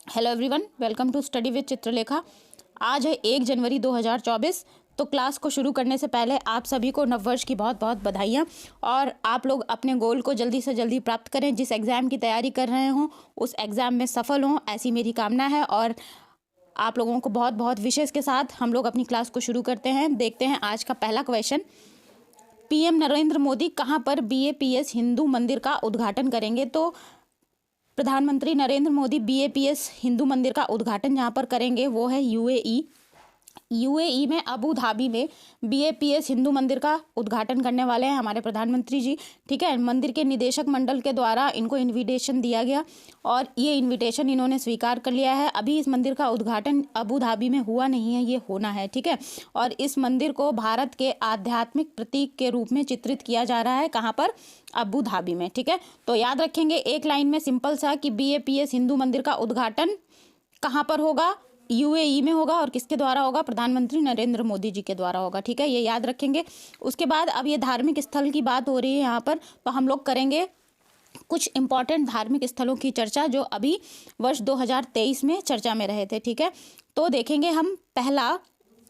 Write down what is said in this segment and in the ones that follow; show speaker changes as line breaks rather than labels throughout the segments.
Hello everyone, welcome to study with Chitralekha. आज है 1 जनवरी 2024। तो क्लास को शुरू करने से पहले आप सभी को नववर्ष की बहुत बहुत बधाइयाँ। और आप लोग अपने गोल को जल्दी से जल्दी प्राप्त करें। जिस एग्ज़ाम की तैयारी कर रहे हों उस एग्ज़ाम में सफल हों, ऐसी मेरी कामना है। और आप लोगों को बहुत बहुत विशेष के साथ हम लोग अपनी क्लास को शुरू करते हैं। देखते हैं आज का पहला क्वेश्चन। पीएम नरेंद्र मोदी कहाँ पर बीएपीएस हिंदू मंदिर का उद्घाटन करेंगे? तो प्रधानमंत्री नरेंद्र मोदी बीएपीएस हिंदू मंदिर का उद्घाटन जहाँ पर करेंगे वो है यूएई में अबू धाबी में बीएपीएस हिंदू मंदिर का उद्घाटन करने वाले हैं हमारे प्रधानमंत्री जी। ठीक है, मंदिर के निदेशक मंडल के द्वारा इनको इनविटेशन दिया गया और ये इनविटेशन इन्होंने स्वीकार कर लिया है। अभी इस मंदिर का उद्घाटन अबू धाबी में हुआ नहीं है, ये होना है। ठीक है, और इस मंदिर को भारत के आध्यात्मिक प्रतीक के रूप में चित्रित किया जा रहा है। कहाँ पर? अबू धाबी में। ठीक है, तो याद रखेंगे एक लाइन में सिंपल सा कि बीएपीएस हिंदू मंदिर का उद्घाटन कहाँ पर होगा? यूएई में होगा। और किसके द्वारा होगा? प्रधानमंत्री नरेंद्र मोदी जी के द्वारा होगा। ठीक है, ये याद रखेंगे। उसके बाद अब ये धार्मिक स्थल की बात हो रही है यहाँ पर, तो हम लोग करेंगे कुछ इंपॉर्टेंट धार्मिक स्थलों की चर्चा जो अभी वर्ष 2023 में चर्चा में रहे थे। ठीक है, तो देखेंगे हम पहला,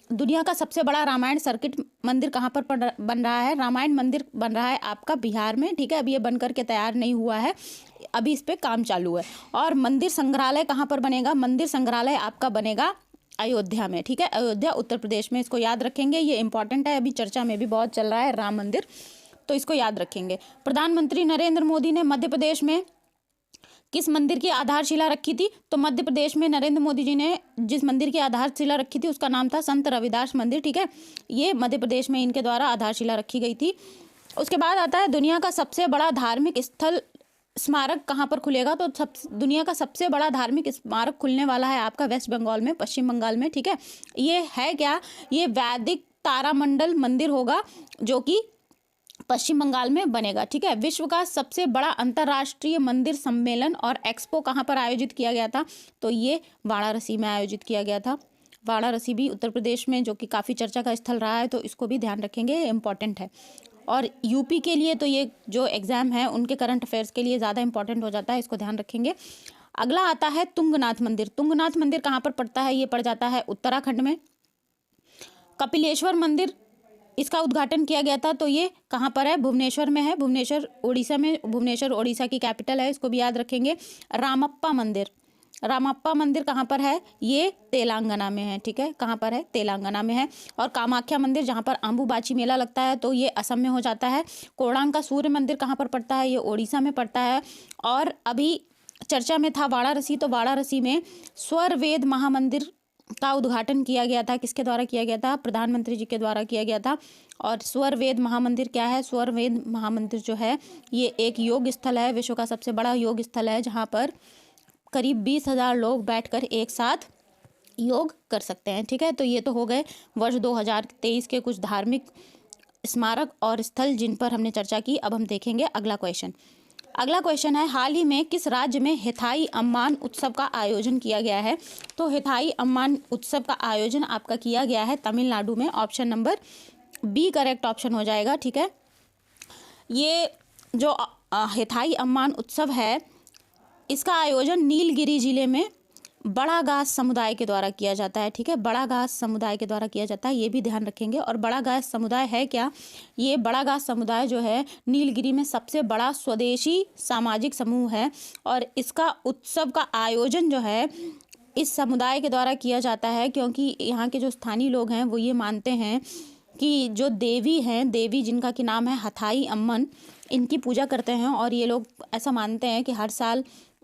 दुनिया का सबसे बड़ा रामायण सर्किट मंदिर कहाँ पर बन रहा है? रामायण मंदिर बन रहा है आपका बिहार में। ठीक है, अभी ये बन करके तैयार नहीं हुआ है, अभी इस पे काम चालू है। और मंदिर संग्रहालय कहाँ पर बनेगा? मंदिर संग्रहालय आपका बनेगा अयोध्या में। ठीक है, अयोध्या उत्तर प्रदेश में। इसको याद रखेंगे, ये इंपॉर्टेंट है, अभी चर्चा में भी बहुत चल रहा है राम मंदिर, तो इसको याद रखेंगे। प्रधानमंत्री नरेंद्र मोदी ने मध्य प्रदेश में किस मंदिर की आधारशिला रखी थी? तो मध्य प्रदेश में नरेंद्र मोदी जी ने जिस मंदिर की आधारशिला रखी थी उसका नाम था संत रविदास मंदिर। ठीक है, ये मध्य प्रदेश में इनके द्वारा आधारशिला रखी गई थी। उसके बाद आता है दुनिया का सबसे बड़ा धार्मिक स्थल स्मारक कहाँ पर खुलेगा? तो दुनिया का सबसे बड़ा धार्मिक स्मारक खुलने वाला है आपका वेस्ट बंगाल में, पश्चिम बंगाल में। ठीक है, ये है क्या? ये वैदिक तारामंडल मंदिर होगा जो कि पश्चिम बंगाल में बनेगा। ठीक है, विश्व का सबसे बड़ा अंतर्राष्ट्रीय मंदिर सम्मेलन और एक्सपो कहाँ पर आयोजित किया गया था? तो ये वाराणसी में आयोजित किया गया था। वाराणसी भी उत्तर प्रदेश में, जो कि काफ़ी चर्चा का स्थल रहा है, तो इसको भी ध्यान रखेंगे, इम्पॉर्टेंट है। और यूपी के लिए तो ये जो एग्ज़ाम है उनके करंट अफेयर्स के लिए ज़्यादा इंपॉर्टेंट हो जाता है, इसको ध्यान रखेंगे। अगला आता है तुंगनाथ मंदिर। तुंगनाथ मंदिर कहाँ पर पड़ता है? ये पड़ जाता है उत्तराखंड में। कपिलेश्वर मंदिर, इसका उद्घाटन किया गया था, तो ये कहाँ पर है? भुवनेश्वर में है। भुवनेश्वर उड़ीसा में, भुवनेश्वर उड़ीसा की कैपिटल है, इसको भी याद रखेंगे। रामप्पा मंदिर, रामप्पा मंदिर कहाँ पर है? ये तेलंगाना में है। ठीक है, कहाँ पर है? तेलंगाना में है। और कामाख्या मंदिर जहाँ पर अम्बुबाची मेला लगता है, तो ये असम में हो जाता है। कोणार्क का सूर्य मंदिर कहाँ पर पड़ता है? ये ओडिशा में पड़ता है। और अभी चर्चा में था वाराणसी, तो वाराणसी में स्वर वेद महामंदिर का उद्घाटन किया गया था। किसके द्वारा किया गया था? प्रधानमंत्री जी के द्वारा किया गया था। और स्वर वेद महामंदिर क्या है? स्वर वेद महामंदिर जो है ये एक योग स्थल है, विश्व का सबसे बड़ा योग स्थल है, जहाँ पर करीब 20,000 लोग बैठकर एक साथ योग कर सकते हैं। ठीक है, तो ये तो हो गए वर्ष 2023 के कुछ धार्मिक स्मारक और स्थल जिन पर हमने चर्चा की। अब हम देखेंगे अगला क्वेश्चन। अगला क्वेश्चन है, हाल ही में किस राज्य में हिथाई अम्मान उत्सव का आयोजन किया गया है? तो हिथाई अम्मान उत्सव का आयोजन आपका किया गया है तमिलनाडु में। Option number B correct option हो जाएगा। ठीक है, ये जो हिथाई अम्मान उत्सव है इसका आयोजन नीलगिरी जिले में बड़ा घास समुदाय के द्वारा किया जाता है। ठीक है, बड़ा घास समुदाय के द्वारा किया जाता है, ये भी ध्यान रखेंगे। और बड़ा घास समुदाय है क्या? ये बड़ा घास समुदाय जो है नीलगिरी में सबसे बड़ा स्वदेशी सामाजिक समूह है। और इसका उत्सव का आयोजन जो है इस समुदाय के द्वारा किया जाता है, क्योंकि यहाँ के जो स्थानीय लोग हैं वो ये मानते हैं कि जो देवी हैं, देवी जिनका कि नाम है हथाई अम्मन, इनकी पूजा करते हैं। और ये लोग ऐसा मानते हैं कि हर साल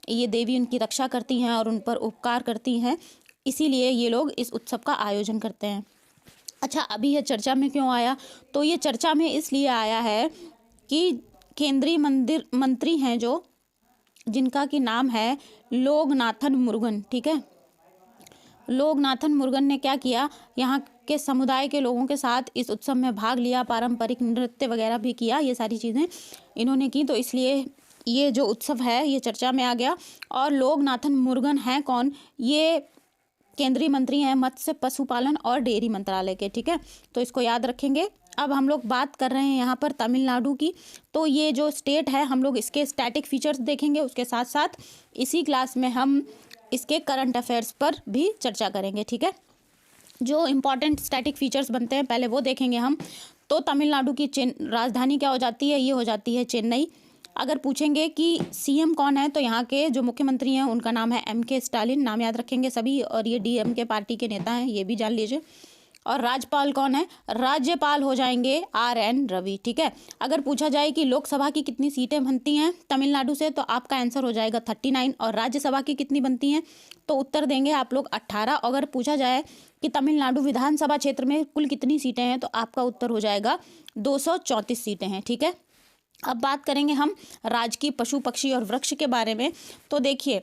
ये देवी उनकी रक्षा करती हैं और उन पर उपकार करती हैं, इसीलिए ये लोग इस उत्सव का आयोजन करते हैं। अच्छा, अभी ये चर्चा में क्यों आया? तो ये चर्चा में इसलिए आया है कि केंद्रीय मंत्री हैं जो, जिनका कि नाम है लोकनाथन मुरुगन। ठीक है, लोकनाथन मुरुगन ने क्या किया, यहाँ के समुदाय के लोगों के साथ इस उत्सव में भाग लिया, पारंपरिक नृत्य वगैरह भी किया, ये सारी चीज़ें इन्होंने की, तो इसलिए ये जो उत्सव है ये चर्चा में आ गया। और लोकनाथन मुरुगन हैं कौन? ये केंद्रीय मंत्री हैं मत्स्य पशुपालन और डेयरी मंत्रालय के। ठीक है, तो इसको याद रखेंगे। अब हम लोग बात कर रहे हैं यहाँ पर तमिलनाडु की, तो ये जो स्टेट है हम लोग इसके स्टैटिक फीचर्स देखेंगे, उसके साथ साथ इसी क्लास में हम इसके करंट अफेयर्स पर भी चर्चा करेंगे, ठीक है। जो इम्पॉर्टेंट स्टैटिक फीचर्स बनते हैं पहले वो देखेंगे हम। तो तमिलनाडु की राजधानी क्या हो जाती है, ये हो जाती है चेन्नई। अगर पूछेंगे कि सीएम कौन है, तो यहाँ के जो मुख्यमंत्री हैं उनका नाम है एम के स्टालिन, नाम याद रखेंगे सभी, और ये डीएमके पार्टी के नेता हैं, ये भी जान लीजिए। और राज्यपाल कौन है, राज्यपाल हो जाएंगे RN रवि, ठीक है। अगर पूछा जाए कि लोकसभा की कितनी सीटें बनती हैं तमिलनाडु से, तो आपका आंसर हो जाएगा 39, और राज्यसभा की कितनी बनती हैं, तो उत्तर देंगे आप लोग 18। अगर पूछा जाए कि तमिलनाडु विधानसभा क्षेत्र में कुल कितनी सीटें हैं, तो आपका उत्तर हो जाएगा 234 सीटें हैं, ठीक है। अब बात करेंगे हम राजकीय पशु पक्षी और वृक्ष के बारे में। तो देखिए,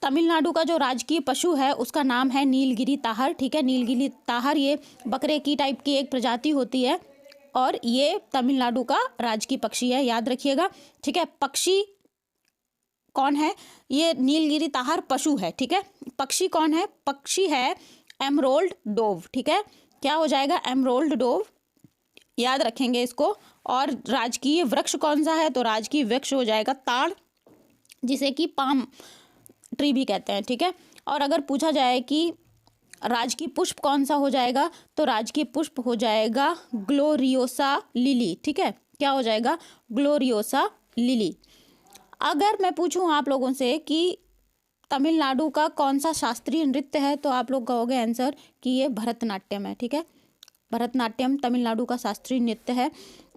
तमिलनाडु का जो राजकीय पशु है उसका नाम है नीलगिरी ताहर, ठीक है। नीलगिरी ताहर ये बकरे की टाइप की एक प्रजाति होती है, और ये तमिलनाडु का राजकीय पक्षी है, याद रखिएगा, ठीक है। पक्षी कौन है, ये नीलगिरी ताहर पशु है, ठीक है। पक्षी कौन है, पक्षी है एमरोल्ड डोव, ठीक है। क्या हो जाएगा, एमरोल्ड डोव, याद रखेंगे इसको। और राजकीय वृक्ष कौन सा है, तो राजकीय वृक्ष हो जाएगा ताड़, जिसे कि पाम ट्री भी कहते हैं, ठीक है। और अगर पूछा जाए कि राजकीय पुष्प कौन सा हो जाएगा, तो राजकीय पुष्प हो जाएगा ग्लोरियोसा लिली, ठीक है। क्या हो जाएगा, ग्लोरियोसा लिली। अगर मैं पूछूं आप लोगों से कि तमिलनाडु का कौन सा शास्त्रीय नृत्य है, तो आप लोग कहोगे आंसर कि ये भरतनाट्यम है, ठीक है। भरतनाट्यम तमिलनाडु का शास्त्रीय नृत्य है।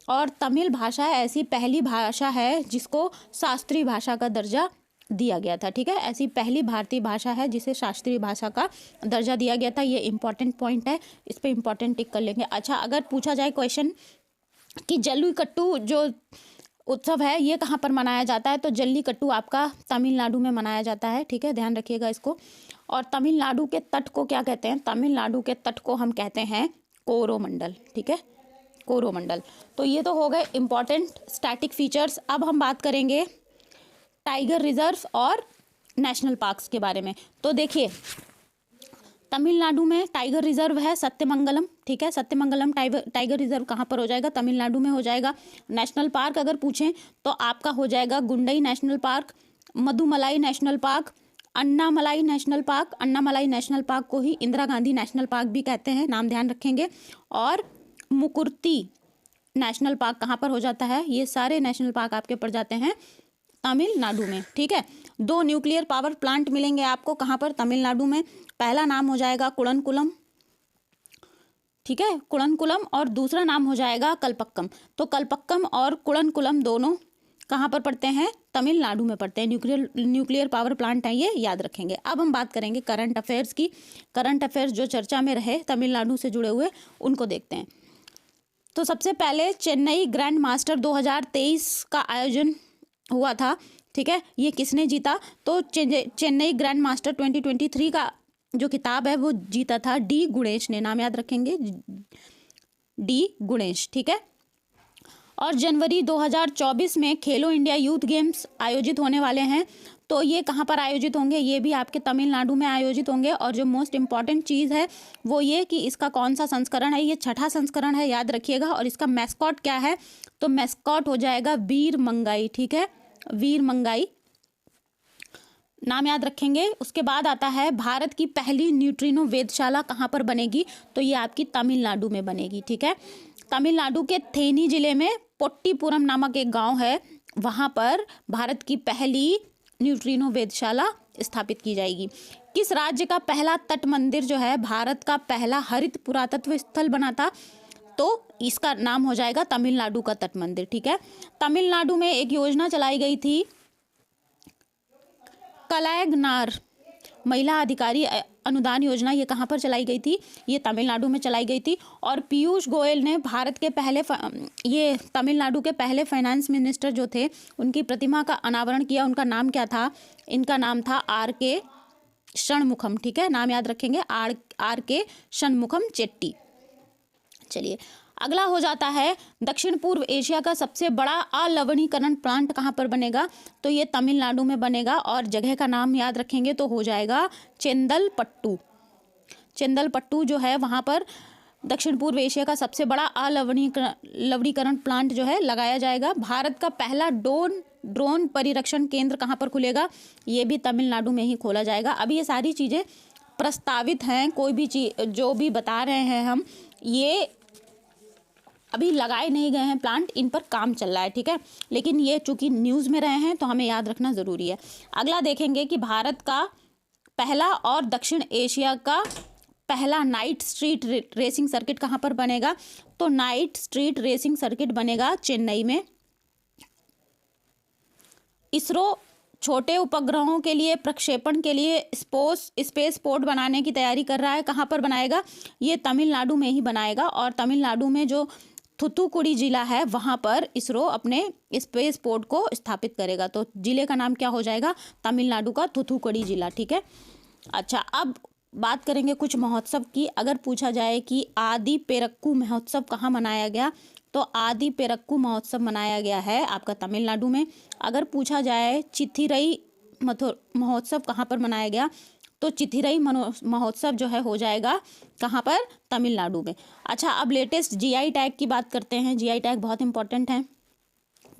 और तमिल भाषा ऐसी पहली भाषा है जिसको शास्त्रीय भाषा का दर्जा दिया गया था, ठीक है। ऐसी पहली भारतीय भाषा है जिसे शास्त्रीय भाषा का दर्जा दिया गया था। ये इंपॉर्टेंट पॉइंट है, इस पे इंपॉर्टेंट टिक कर लेंगे। अच्छा, अगर पूछा जाए क्वेश्चन कि जल्लीकट्टू जो उत्सव है ये कहाँ पर मनाया जाता है, तो जल्लीकट्टू आपका तमिलनाडु में मनाया जाता है, ठीक है, ध्यान रखिएगा इसको। और तमिलनाडु के तट को क्या कहते हैं, तमिलनाडु के तट को हम कहते हैं कोरोमंडल, ठीक है, कोरोमंडल। तो ये तो हो गए इंपॉर्टेंट स्टैटिक फीचर्स। अब हम बात करेंगे टाइगर रिजर्व और नेशनल पार्क्स के बारे में। तो देखिए, तमिलनाडु में टाइगर रिजर्व है सत्यमंगलम, ठीक है। सत्यमंगलम टाइगर रिजर्व कहाँ पर हो जाएगा, तमिलनाडु में हो जाएगा। नेशनल पार्क अगर पूछें तो आपका हो जाएगा Guindy national park, Mudumalai national park, Anamalai national park. Anamalai national park को ही इंदिरा गांधी नेशनल पार्क भी कहते हैं, नाम ध्यान रखेंगे। और मुकुर्ती नेशनल पार्क कहाँ पर हो जाता है, ये सारे नेशनल पार्क आपके पड़ जाते हैं तमिलनाडु में, ठीक है। 2 न्यूक्लियर पावर प्लांट मिलेंगे आपको कहाँ पर, तमिलनाडु में। पहला नाम हो जाएगा कुड़नकुलम, ठीक है, कुड़नकुलम, और दूसरा नाम हो जाएगा कल्पक्कम। तो कल्पक्कम और कुड़नकुलम दोनों कहाँ पर पड़ते हैं, तमिलनाडु में पड़ते हैं। न्यूक्लियर पावर प्लांट है ये, याद रखेंगे। अब हम बात करेंगे करंट अफेयर्स की। करंट अफेयर्स जो चर्चा में रहे तमिलनाडु से जुड़े हुए, उनको देखते हैं। तो सबसे पहले चेन्नई ग्रैंड मास्टर 2023 का आयोजन हुआ था, ठीक है। ये किसने जीता, तो चेन्नई ग्रैंड मास्टर 2023 का जो खिताब है वो जीता था डी गुणेश ने, नाम याद रखेंगे, डी गुणेश, ठीक है। और जनवरी 2024 में खेलो इंडिया यूथ गेम्स आयोजित होने वाले हैं। तो ये कहाँ पर आयोजित होंगे, ये भी आपके तमिलनाडु में आयोजित होंगे। और जो मोस्ट इम्पॉर्टेंट चीज़ है वो ये कि इसका कौन सा संस्करण है, ये 6ठा संस्करण है, याद रखिएगा। और इसका मैस्कॉट क्या है, तो मैस्कॉट हो जाएगा वीर मंगाई, ठीक है, वीर मंगाई, नाम याद रखेंगे। उसके बाद आता है भारत की पहली न्यूट्रिनो वेधशाला कहाँ पर बनेगी, तो ये आपकी तमिलनाडु में बनेगी, ठीक है। तमिलनाडु के थेनी जिले में पोट्टीपुरम नामक एक गांव है, वहाँ पर भारत की पहली न्यूट्रिनो वेधशाला स्थापित की जाएगी। किस राज्य का पहला तट मंदिर जो है भारत का पहला हरित पुरातत्व स्थल बना था, तो इसका नाम हो जाएगा तमिलनाडु का तट मंदिर, ठीक है। तमिलनाडु में एक योजना चलाई गई थी, कलायगनार महिला अधिकारी अनुदान योजना, ये कहाँ पर चलाई गई थी, ये तमिलनाडु में चलाई गई थी। और पीयूष गोयल ने भारत के पहले ये तमिलनाडु के पहले फाइनेंस मिनिस्टर जो थे उनकी प्रतिमा का अनावरण किया। उनका नाम क्या था, इनका नाम था RK षणमुखम, ठीक है, नाम याद रखेंगे, RK षणमुखम चेट्टी। चलिए, अगला हो जाता है दक्षिण पूर्व एशिया का सबसे बड़ा अलवणीकरण प्लांट कहाँ पर बनेगा, तो ये तमिलनाडु में बनेगा। और जगह का नाम याद रखेंगे तो हो जाएगा चेंदलपट्टू। चेंदलपट्टू जो है वहाँ पर दक्षिण पूर्व एशिया का सबसे बड़ा अलवणीकरण प्लांट जो है लगाया जाएगा। भारत का पहला ड्रोन परिरक्षण केंद्र कहाँ पर खुलेगा, ये भी तमिलनाडु में ही खोला जाएगा। अभी ये सारी चीज़ें प्रस्तावित हैं, कोई भी चीज़ जो भी बता रहे हैं हम, ये अभी लगाए नहीं गए हैं प्लांट, इन पर काम चल रहा है, ठीक है। लेकिन ये चूंकि न्यूज़ में रहे हैं तो हमें याद रखना ज़रूरी है। अगला देखेंगे कि भारत का पहला और दक्षिण एशिया का पहला नाइट स्ट्रीट रेसिंग सर्किट कहाँ पर बनेगा, तो नाइट स्ट्रीट रेसिंग सर्किट बनेगा चेन्नई में। इसरो छोटे उपग्रहों के लिए प्रक्षेपण के लिए स्पेस पोर्ट बनाने की तैयारी कर रहा है। कहाँ पर बनाएगा, ये तमिलनाडु में ही बनाएगा। और तमिलनाडु में जो थूथुकुडी जिला है वहाँ पर इसरो अपने स्पेस पोर्ट को स्थापित करेगा। तो जिले का नाम क्या हो जाएगा, तमिलनाडु का थूथुकुडी जिला, ठीक है। अच्छा, अब बात करेंगे कुछ महोत्सव की। अगर पूछा जाए कि आदि पेरक्कू महोत्सव कहाँ मनाया गया, तो आदि पेरक्कू महोत्सव मनाया गया है आपका तमिलनाडु में। अगर पूछा जाए चिथिरई महोत्सव कहाँ पर मनाया गया, तो चिथिरई महोत्सव जो है हो जाएगा कहाँ पर, तमिलनाडु में। अच्छा, अब लेटेस्ट जीआई टैग की बात करते हैं। जीआई टैग बहुत इंपॉर्टेंट है,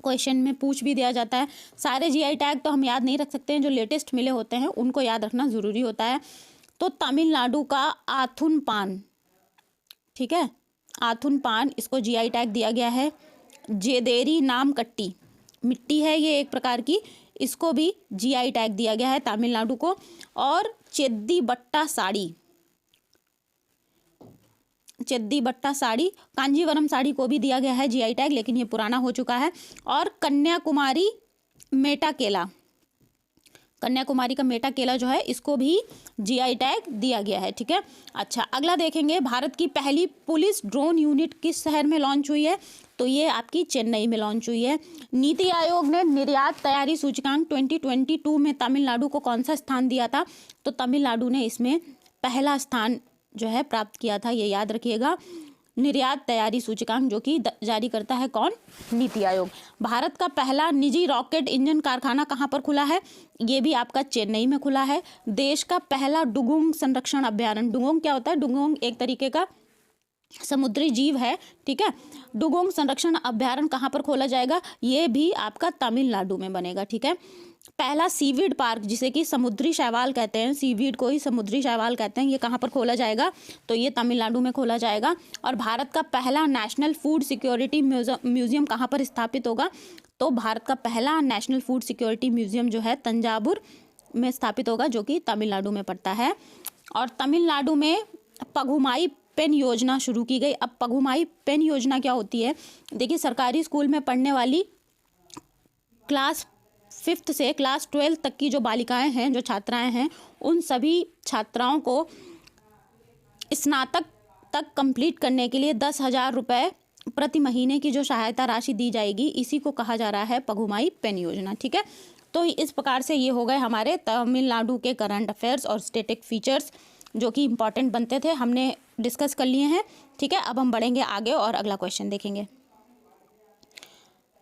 क्वेश्चन में पूछ भी दिया जाता है। सारे जीआई टैग तो हम याद नहीं रख सकते हैं, जो लेटेस्ट मिले होते हैं उनको याद रखना ज़रूरी होता है। तो तमिलनाडु का आथुन पान, ठीक है, आथुन पान, इसको जीआई टैग दिया गया है। जेदेरी नाम कट्टी, मिट्टी है ये एक प्रकार की, इसको भी जीआई टैग दिया गया है तमिलनाडु को। और चेद्दी बट्टा साड़ी, चेद्दी बट्टा साड़ी, कांजीवरम साड़ी को भी दिया गया है जीआई टैग, लेकिन ये पुराना हो चुका है। और कन्याकुमारी मेटा केला, कन्याकुमारी का मेटा केला जो है इसको भी जीआई टैग दिया गया है, ठीक है। अच्छा, अगला देखेंगे भारत की पहली पुलिस ड्रोन यूनिट किस शहर में लॉन्च हुई है, तो ये आपकी चेन्नई में लॉन्च हुई है। नीति आयोग ने निर्यात तैयारी सूचकांक 2022 में तमिलनाडु को कौन सा स्थान दिया था, तो तमिलनाडु ने इसमें पहला स्थान जो है प्राप्त किया था, ये याद रखिएगा। निर्यात तैयारी सूचकांक जो कि जारी करता है कौन, नीति आयोग। भारत का पहला निजी रॉकेट इंजन कारखाना कहाँ पर खुला है, ये भी आपका चेन्नई में खुला है। देश का पहला डुगोंग संरक्षण अभ्यारण्य, डुगोंग क्या होता है, डुगोंग एक तरीके का समुद्री जीव है, ठीक है। डुगोंग संरक्षण अभ्यारण्य कहाँ पर खोला जाएगा, ये भी आपका तमिलनाडु में बनेगा, ठीक है। पहला सीवीड पार्क, जिसे कि समुद्री शैवाल कहते हैं, सीवीड को ही समुद्री शैवाल कहते हैं, ये कहाँ पर खोला जाएगा, तो ये तमिलनाडु में खोला जाएगा। और भारत का पहला नेशनल फूड सिक्योरिटी म्यूजियम कहाँ पर स्थापित होगा, तो भारत का पहला नेशनल फूड सिक्योरिटी म्यूजियम जो है तंजावुर में स्थापित होगा, जो कि तमिलनाडु में पड़ता है। और तमिलनाडु में पघुमाई पेन योजना शुरू की गई। अब पघुमाई पेन योजना क्या होती है, देखिए सरकारी स्कूल में पढ़ने वाली क्लास 5th से क्लास 12 तक की जो बालिकाएं हैं, जो छात्राएं हैं, उन सभी छात्राओं को स्नातक तक कंप्लीट करने के लिए 10,000 रुपये प्रति महीने की जो सहायता राशि दी जाएगी, इसी को कहा जा रहा है पघुमाई पेन योजना, ठीक है। तो इस प्रकार से ये हो गए हमारे तमिलनाडु के करंट अफेयर्स और स्टैटिक फीचर्स जो कि इंपॉर्टेंट बनते थे, हमने डिस्कस कर लिए हैं, ठीक है। अब हम बढ़ेंगे आगे और अगला क्वेश्चन देखेंगे।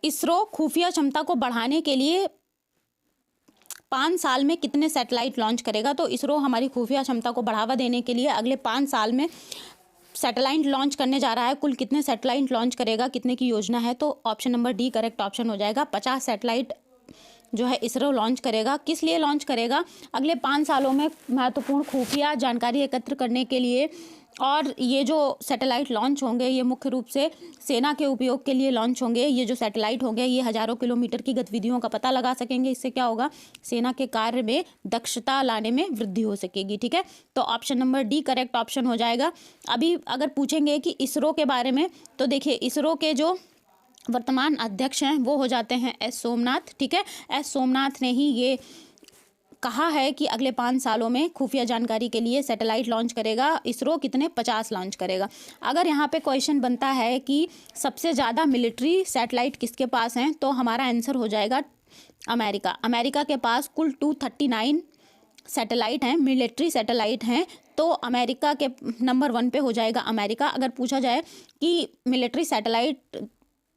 इसरो खुफिया क्षमता को बढ़ाने के लिए 5 साल में कितने सैटेलाइट लॉन्च करेगा, तो इसरो हमारी खुफिया क्षमता को बढ़ावा देने के लिए अगले 5 साल में सैटेलाइट लॉन्च करने जा रहा है। कुल कितने सैटेलाइट लॉन्च करेगा, कितने की योजना है, तो option number D correct option हो जाएगा। 50 सैटेलाइट जो है इसरो लॉन्च करेगा। किस लिए लॉन्च करेगा, अगले 5 सालों में महत्वपूर्ण खुफिया जानकारी एकत्र करने के लिए। और ये जो सैटेलाइट लॉन्च होंगे ये मुख्य रूप से सेना के उपयोग के लिए लॉन्च होंगे। ये जो सैटेलाइट होंगे ये हज़ारों किलोमीटर की गतिविधियों का पता लगा सकेंगे। इससे क्या होगा, सेना के कार्य में दक्षता लाने में वृद्धि हो सकेगी, ठीक है। तो option number D correct option हो जाएगा। अभी अगर पूछेंगे कि इसरो के बारे में, तो देखिए इसरो के जो वर्तमान अध्यक्ष हैं वो हो जाते हैं एस सोमनाथ, ठीक है। एस सोमनाथ ने ही ये कहा है कि अगले 5 सालों में खुफिया जानकारी के लिए सैटेलाइट लॉन्च करेगा इसरो। कितने, 50 लॉन्च करेगा। अगर यहाँ पे क्वेश्चन बनता है कि सबसे ज़्यादा मिलिट्री सैटेलाइट किसके पास हैं, तो हमारा आंसर हो जाएगा अमेरिका। अमेरिका के पास कुल 239 सैटेलाइट हैं, मिलिट्री सैटेलाइट हैं, तो अमेरिका के नंबर 1 पे हो जाएगा अमेरिका। अगर पूछा जाए कि मिलिट्री सैटेलाइट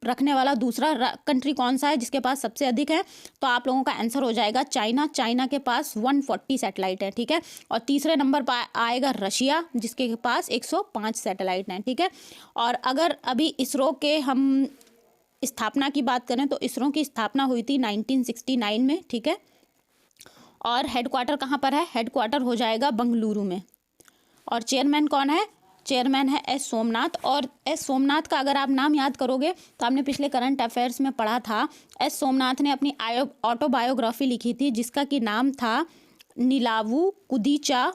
रखने वाला दूसरा कंट्री कौन सा है जिसके पास सबसे अधिक है, तो आप लोगों का आंसर हो जाएगा चाइना। चाइना के पास 140 सैटेलाइट है, ठीक है। और तीसरे नंबर पर आएगा रशिया जिसके पास 105 सैटेलाइट हैं, ठीक है। और अगर अभी इसरो के हम स्थापना की बात करें तो इसरो की स्थापना हुई थी 1969 में, ठीक है। और हेडक्वार्टर कहाँ पर है? हेडक्वार्टर हो जाएगा बेंगलुरु में। और चेयरमैन कौन है? चेयरमैन है एस सोमनाथ। और एस सोमनाथ का अगर आप नाम याद करोगे तो आपने पिछले करंट अफेयर्स में पढ़ा था, एस सोमनाथ ने अपनी ऑटोबायोग्राफी लिखी थी जिसका कि नाम था नीलावु कुदीचा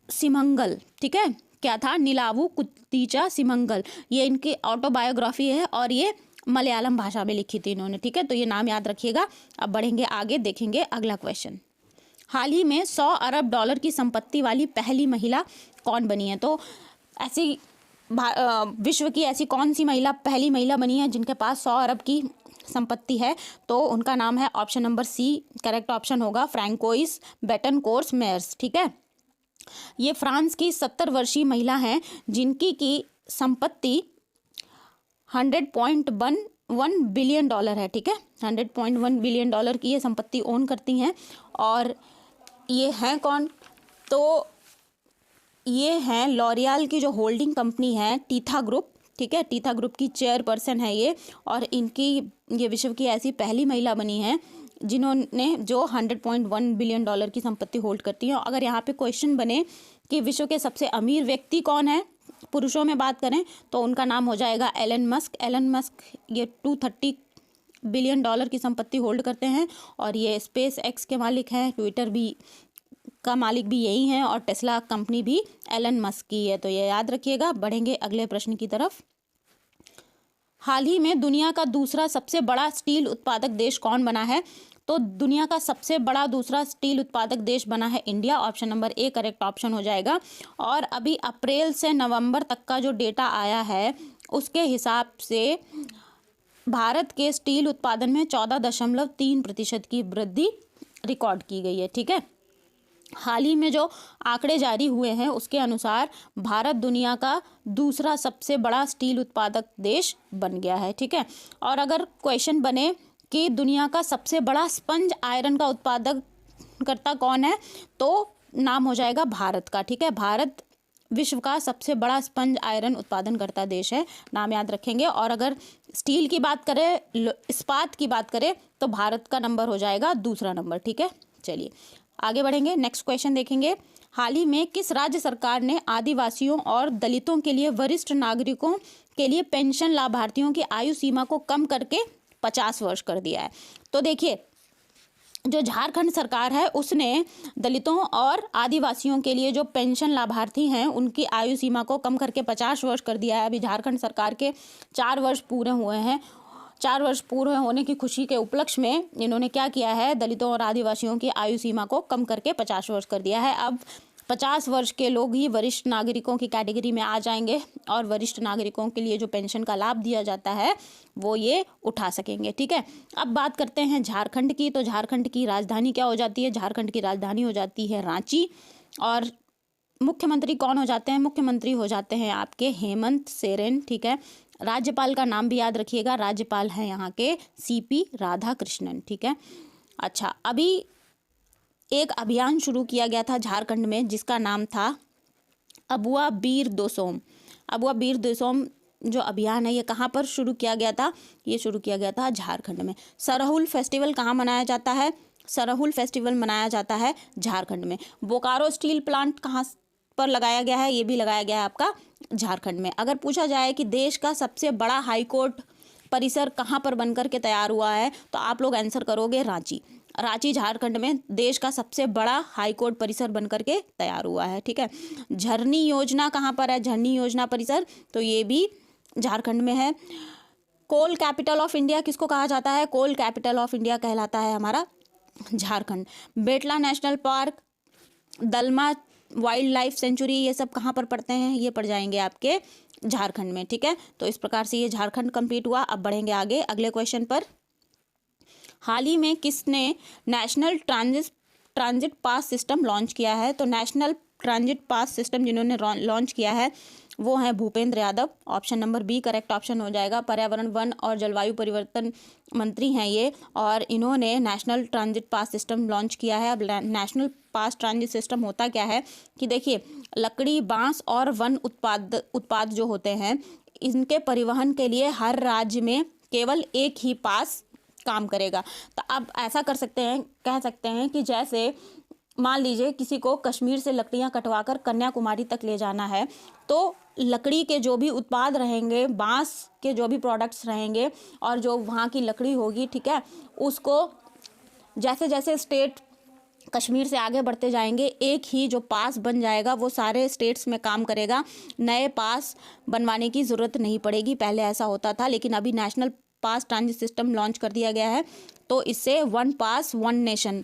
सिमंगल, ठीक है। क्या था? नीलावु कुदीचा सिमंगल। ये इनकी ऑटोबायोग्राफी है और ये मलयालम भाषा में लिखी थी इन्होंने, ठीक है। तो ये नाम याद रखिएगा। अब बढ़ेंगे आगे, देखेंगे अगला क्वेश्चन। हाल ही में 100 अरब डॉलर की संपत्ति वाली पहली महिला कौन बनी है? तो ऐसी विश्व की ऐसी कौन सी महिला पहली महिला बनी है जिनके पास 100 अरब की संपत्ति है? तो उनका नाम है, option number C correct option होगा, फ्रैंकोइस बेटनकोर्ट मेयर्स, ठीक है। ये फ्रांस की 70 वर्षीय महिला हैं जिनकी की संपत्ति 100.11 बिलियन डॉलर है, ठीक है। 100.1 बिलियन डॉलर की ये संपत्ति ओन करती हैं। और ये हैं कौन? तो ये हैं लॉरियल की जो होल्डिंग कंपनी है टीथा ग्रुप, ठीक है। टीथा ग्रुप की चेयरपर्सन है ये। और इनकी ये विश्व की ऐसी पहली महिला बनी है जिन्होंने जो 100.1 बिलियन डॉलर की संपत्ति होल्ड करती है। अगर यहाँ पे क्वेश्चन बने कि विश्व के सबसे अमीर व्यक्ति कौन है, पुरुषों में बात करें तो उनका नाम हो जाएगा एलन मस्क। एलन मस्क ये 230 बिलियन डॉलर की संपत्ति होल्ड करते हैं और ये स्पेस एक्स के मालिक हैं, ट्विटर भी का मालिक भी यही हैं और टेस्ला कंपनी भी एलन मस्क की है। तो ये याद रखिएगा। बढ़ेंगे अगले प्रश्न की तरफ। हाल ही में दुनिया का दूसरा सबसे बड़ा स्टील उत्पादक देश कौन बना है? तो दुनिया का सबसे बड़ा दूसरा स्टील उत्पादक देश बना है India. Option number A correct option हो जाएगा। और अभी अप्रैल से नवंबर तक का जो डेटा आया है उसके हिसाब से भारत के स्टील उत्पादन में 14.3% की वृद्धि रिकॉर्ड की गई है, ठीक है। हाल ही में जो आंकड़े जारी हुए हैं उसके अनुसार भारत दुनिया का दूसरा सबसे बड़ा स्टील उत्पादक देश बन गया है, ठीक है। और अगर क्वेश्चन बने कि दुनिया का सबसे बड़ा स्पंज आयरन का उत्पादक करता कौन है, तो नाम हो जाएगा भारत का, ठीक है। भारत विश्व का सबसे बड़ा स्पंज आयरन उत्पादन करता देश है, नाम याद रखेंगे। और अगर स्टील की बात करें, इस्पात की बात करें तो भारत का नंबर हो जाएगा दूसरा नंबर, ठीक है। चलिए आगे बढ़ेंगे, नेक्स्ट क्वेश्चन देखेंगे। हाल ही में किस राज्य सरकार ने आदिवासियों और दलितों के लिए वरिष्ठ नागरिकों के लिए पेंशन लाभार्थियों की आयु सीमा को कम करके 50 वर्ष कर दिया है? तो देखिए, जो झारखंड सरकार है उसने दलितों और आदिवासियों के लिए जो पेंशन लाभार्थी हैं उनकी आयु सीमा को कम करके 50 वर्ष कर दिया है। अभी झारखंड सरकार के 4 वर्ष पूरे हुए हैं। 4 वर्ष पूरे होने की खुशी के उपलक्ष्य में इन्होंने क्या किया है, दलितों और आदिवासियों की आयु सीमा को कम करके 50 वर्ष कर दिया है। अब 50 वर्ष के लोग ही वरिष्ठ नागरिकों की कैटेगरी में आ जाएंगे और वरिष्ठ नागरिकों के लिए जो पेंशन का लाभ दिया जाता है वो ये उठा सकेंगे, ठीक है। अब बात करते हैं झारखंड की। तो झारखंड की राजधानी क्या हो जाती है? झारखंड की राजधानी हो जाती है रांची। और मुख्यमंत्री कौन हो जाते हैं? मुख्यमंत्री हो जाते हैं आपके हेमंत सोरेन, ठीक है। राज्यपाल का नाम भी याद रखिएगा, राज्यपाल हैं यहाँ के सीपी राधाकृष्णन, ठीक है। अच्छा, अभी एक अभियान शुरू किया गया था झारखंड में जिसका नाम था अबुआ बीर दोसोम। अबुआ बीर दोसोम जो अभियान है ये कहाँ पर शुरू किया गया था? ये शुरू किया गया था झारखंड में। सरहुल फेस्टिवल कहाँ मनाया जाता है? सरहुल फेस्टिवल मनाया जाता है झारखंड में। बोकारो स्टील प्लांट कहाँ पर लगाया गया है? ये भी लगाया गया है आपका झारखंड में। अगर पूछा जाए कि देश का सबसे बड़ा हाईकोर्ट परिसर कहाँ पर बनकर के तैयार हुआ है तो आप लोग आंसर करोगे रांची। रांची झारखंड में देश का सबसे बड़ा हाईकोर्ट परिसर बनकर के तैयार हुआ है, ठीक है। झरनी योजना कहाँ पर है? झरनी योजना परिसर तो ये भी झारखंड में है। कोल कैपिटल ऑफ इंडिया किसको कहा जाता है? कोल कैपिटल ऑफ इंडिया कहलाता है हमारा झारखंड। बेटला नेशनल पार्क, दलमा वाइल्ड लाइफ सेंचुरी, ये सब कहाँ पर पड़ते हैं? ये पड़ जाएंगे आपके झारखंड में, ठीक है। तो इस प्रकार से ये झारखंड कंप्लीट हुआ। अब बढ़ेंगे आगे अगले क्वेश्चन पर। हाल ही में किसने national transit pass system launch किया है? तो नेशनल ट्रांजिट पास सिस्टम जिन्होंने लॉन्च किया है वो हैं Bhupender Yadav. Option number B correct option हो जाएगा। पर्यावरण, वन और जलवायु परिवर्तन मंत्री हैं ये और इन्होंने national transit pass system launch किया है। अब नेशनल पास ट्रांजिट सिस्टम होता क्या है कि देखिए, लकड़ी, बांस और वन उत्पाद जो होते हैं इनके परिवहन के लिए हर राज्य में केवल एक ही पास काम करेगा। तो अब ऐसा कर सकते हैं, कह सकते हैं कि जैसे मान लीजिए किसी को कश्मीर से लकड़ियाँ कटवाकर कन्याकुमारी तक ले जाना है, तो लकड़ी के जो भी उत्पाद रहेंगे, बांस के जो भी प्रोडक्ट्स रहेंगे और जो वहाँ की लकड़ी होगी, ठीक है, उसको जैसे जैसे स्टेट कश्मीर से आगे बढ़ते जाएंगे, एक ही जो पास बन जाएगा वो सारे स्टेट्स में काम करेगा। नए पास बनवाने की ज़रूरत नहीं पड़ेगी। पहले ऐसा होता था, लेकिन अभी नेशनल पास ट्रांजिट सिस्टम लॉन्च कर दिया गया है, तो इससे वन पास वन नेशन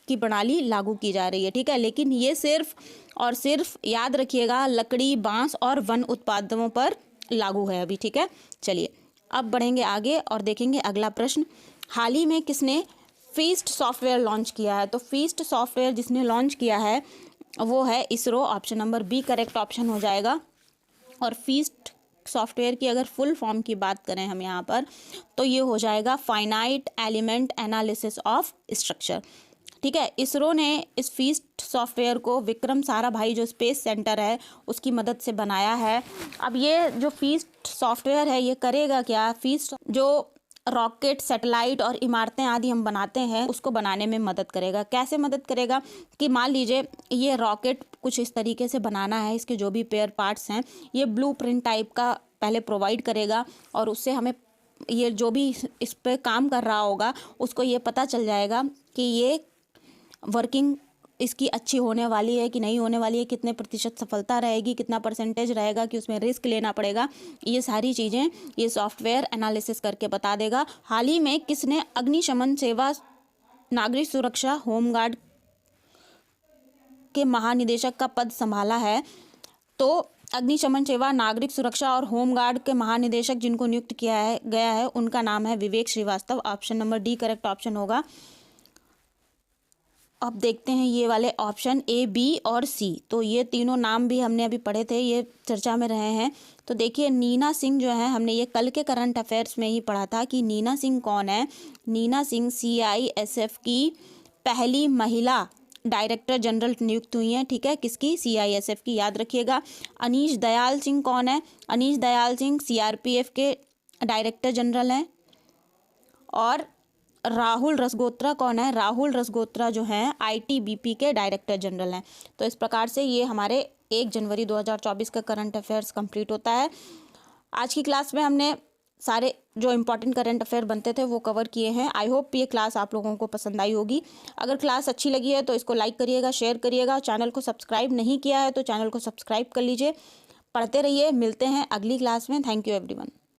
की प्रणाली लागू की जा रही है, ठीक है। लेकिन ये सिर्फ और सिर्फ याद रखिएगा लकड़ी, बांस और वन उत्पादों पर लागू है अभी, ठीक है। चलिए अब बढ़ेंगे आगे और देखेंगे अगला प्रश्न। हाल ही में किसने फीस्ट सॉफ्टवेयर लॉन्च किया है? तो फीस्ट सॉफ्टवेयर जिसने लॉन्च किया है वो है ISRO. Option number B correct option हो जाएगा। और फीस्ट सॉफ्टवेयर की अगर फुल फॉर्म की बात करें हम यहाँ पर, तो ये हो जाएगा finite element analysis of structure, ठीक है। इसरो ने इस फीस्ट सॉफ्टवेयर को विक्रम साराभाई जो स्पेस सेंटर है उसकी मदद से बनाया है। अब ये जो फीस्ट सॉफ्टवेयर है ये करेगा क्या? फीस्ट जो रॉकेट, सैटेलाइट और इमारतें आदि हम बनाते हैं उसको बनाने में मदद करेगा। कैसे मदद करेगा कि मान लीजिए ये रॉकेट कुछ इस तरीके से बनाना है, इसके जो भी पेयर पार्ट्स हैं ये ब्लूप्रिंट टाइप का पहले प्रोवाइड करेगा और उससे हमें ये जो भी इस पे काम कर रहा होगा उसको ये पता चल जाएगा कि ये वर्किंग इसकी अच्छी होने वाली है कि नहीं होने वाली है, कितने प्रतिशत सफलता रहेगी, कितना परसेंटेज रहेगा कि उसमें रिस्क लेना पड़ेगा। ये सारी चीज़ें ये सॉफ्टवेयर एनालिसिस करके बता देगा। हाल ही में किसने अग्निशमन सेवा, नागरिक सुरक्षा, होमगार्ड के महानिदेशक का पद संभाला है? तो अग्निशमन सेवा, नागरिक सुरक्षा और होमगार्ड के महानिदेशक जिनको नियुक्त किया गया है उनका नाम है Vivek Srivastava. Option number D correct option होगा। अब देखते हैं ये वाले ऑप्शन ए, बी और सी। तो ये तीनों नाम भी हमने अभी पढ़े थे, ये चर्चा में रहे हैं। तो देखिए नीना सिंह जो है, हमने ये कल के करंट अफेयर्स में ही पढ़ा था कि नीना सिंह कौन है। नीना सिंह CISF की पहली महिला डायरेक्टर जनरल नियुक्त हुई हैं, ठीक है। किसकी? CISF की, याद रखिएगा। अनीश दयाल सिंह कौन है? अनीश दयाल सिंह CRPF के डायरेक्टर जनरल हैं। और राहुल रसगोत्रा कौन है? राहुल रसगोत्रा जो हैं ITBP के डायरेक्टर जनरल हैं। तो इस प्रकार से ये हमारे 1 जनवरी 2024 का करंट अफेयर्स कंप्लीट होता है। आज की क्लास में हमने सारे जो इम्पोर्टेंट करंट अफेयर बनते थे वो कवर किए हैं। आई होप ये क्लास आप लोगों को पसंद आई होगी। अगर क्लास अच्छी लगी है तो इसको लाइक करिएगा, शेयर करिएगा। चैनल को सब्सक्राइब नहीं किया है तो चैनल को सब्सक्राइब कर लीजिए। पढ़ते रहिए, मिलते हैं अगली क्लास में। Thank you everyone.